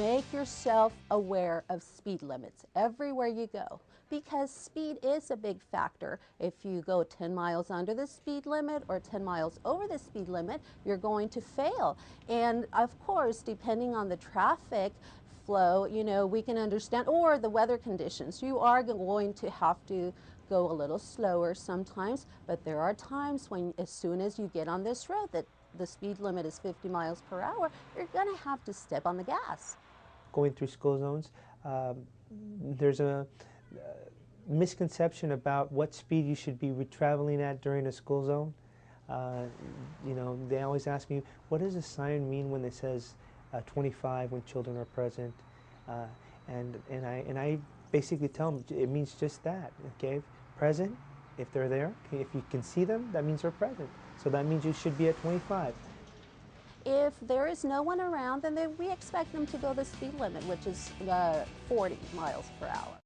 make yourself aware of speed limits everywhere you go, because speed is a big factor. If you go 10 miles under the speed limit or 10 miles over the speed limit, you're going to fail. And of course, depending on the traffic flow, you know, we can understand, or the weather conditions, you are going to have to go a little slower sometimes, but there are times when as soon as you get on this road that the speed limit is 50 miles per hour, you're going to have to step on the gas. Going through school zones, there's a misconception about what speed you should be traveling at during a school zone. Uh, you know, they always ask me, what does a sign mean when it says 25 when children are present? Uh, and I basically tell them it means just that. Okay, present. If they're there, okay, if you can see them, that means they're present. So that means you should be at 25. If there is no one around, then we expect them to go the speed limit, which is 40 miles per hour.